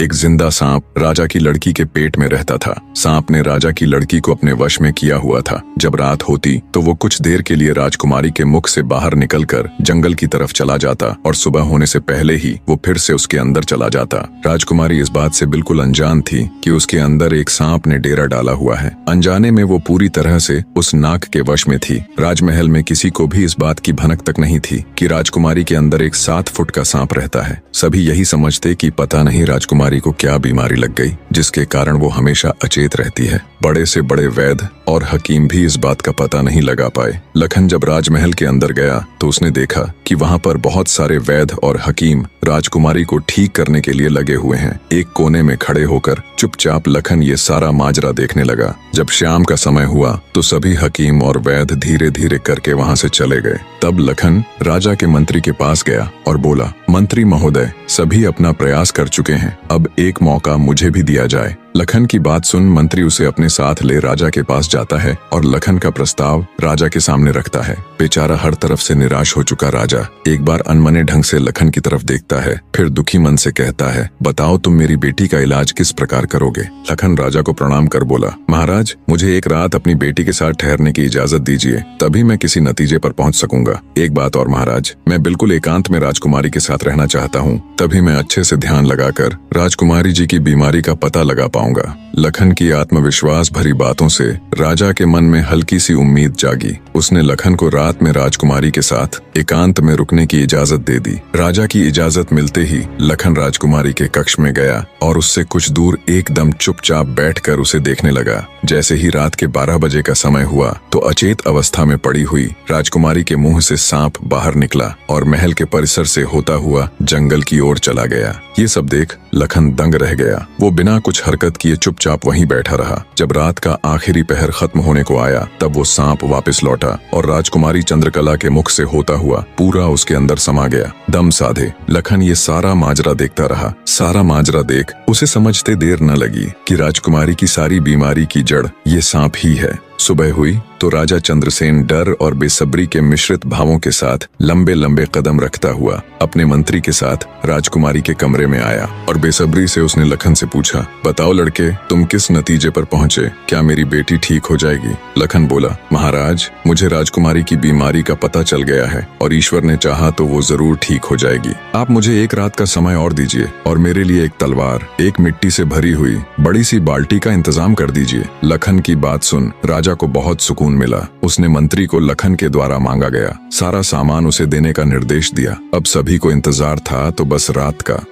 एक जिंदा सांप राजा की लड़की के पेट में रहता था। सांप ने राजा की लड़की को अपने वश में किया हुआ था। जब रात होती तो वो कुछ देर के लिए राजकुमारी के मुख से बाहर निकलकर जंगल की तरफ चला जाता और सुबह होने से पहले ही वो फिर से उसके अंदर चला जाता। राजकुमारी इस बात से बिल्कुल अनजान थी कि उसके अंदर एक सांप ने डेरा डाला हुआ है। अनजाने में वो पूरी तरह से उस नाग के वश में थी। राजमहल में किसी को भी इस बात की भनक तक नहीं थी कि राजकुमारी के अंदर एक 7 फुट का सांप रहता है। सभी यही समझते कि पता नहीं राजकुमारी को क्या बीमारी लग गई जिसके कारण वो हमेशा अचेत रहती है। बड़े से बड़े वैद्य और हकीम भी इस बात का पता नहीं लगा पाए। लखन जब राजमहल के अंदर गया तो उसने देखा कि वहां पर बहुत सारे वैद्य और हकीम राजकुमारी को ठीक करने के लिए लगे हुए हैं। एक कोने में खड़े होकर चुपचाप लखन ये सारा माजरा देखने लगा। जब शाम का समय हुआ तो सभी हकीम और वैद्य धीरे धीरे करके वहां से चले गए। तब लखन राजा के मंत्री के पास गया और बोला, मंत्री महोदय, सभी अपना प्रयास कर चुके हैं, अब एक मौका मुझे भी दिया जाए। लखन की बात सुन मंत्री उसे अपने साथ ले राजा के पास जाता है और लखन का प्रस्ताव राजा के सामने रखता है। बेचारा हर तरफ से निराश हो चुका राजा एक बार अनमने ढंग से लखन की तरफ देखता है, फिर दुखी मन से कहता है, बताओ तुम मेरी बेटी का इलाज किस प्रकार करोगे। लखन राजा को प्रणाम कर बोला, महाराज, मुझे एक रात अपनी बेटी के साथ ठहरने की इजाजत दीजिए, तभी मैं किसी नतीजे पर पहुंच सकूंगा। एक बात और महाराज, मैं बिल्कुल एकांत में राजकुमारी के साथ रहना चाहता हूँ, तभी मैं अच्छे से ध्यान लगाकर राजकुमारी जी की बीमारी का पता लगा पाऊंगा। लखन की आत्मविश्वास भरी बातों से राजा के मन में हल्की सी उम्मीद जागी। उसने लखन को रात में राजकुमारी के साथ एकांत में रुकने की इजाजत दे दी। राजा की इजाजत मिलते ही लखन राजकुमारी के कक्ष में गया और उससे कुछ दूर एकदम चुपचाप बैठकर उसे देखने लगा। जैसे ही रात के 12 बजे का समय हुआ तो अचेत अवस्था में पड़ी हुई राजकुमारी के मुंह से सांप बाहर निकला और महल के परिसर से होता हुआ जंगल की ओर चला गया। ये सब देख लखन दंग रह गया। वो बिना कुछ हरकत किए चुपचाप वहीं बैठा रहा। जब रात का आखिरी पहर खत्म होने को आया तब वो सांप वापस लौटा और राजकुमारी चंद्रकला के मुख से होता हुआ पूरा उसके अंदर समा गया। दम साधे लखन ये सारा माजरा देखता रहा। सारा माजरा देख उसे समझते देर न लगी कि राजकुमारी की सारी बीमारी की जड़ ये सांप ही है। सुबह हुई तो राजा चंद्रसेन डर और बेसब्री के मिश्रित भावों के साथ लंबे लंबे कदम रखता हुआ अपने मंत्री के साथ राजकुमारी के कमरे में आया और बेसब्री से उसने लखन से पूछा, बताओ लड़के, तुम किस नतीजे पर पहुंचे? क्या मेरी बेटी ठीक हो जाएगी? लखन बोला, महाराज, मुझे राजकुमारी की बीमारी का पता चल गया है और ईश्वर ने चाहा तो वो जरूर ठीक हो जाएगी। आप मुझे एक रात का समय और दीजिए और मेरे लिए एक तलवार, एक मिट्टी से भरी हुई बड़ी सी बाल्टी का इंतजाम कर दीजिए। लखन की बात सुन राजा को बहुत सुकून मिला। उसने मंत्री को लखन के द्वारा मांगा गया सारा सामान उसे देने का निर्देश दिया। अब सभी को इंतजार था तो बस रात का।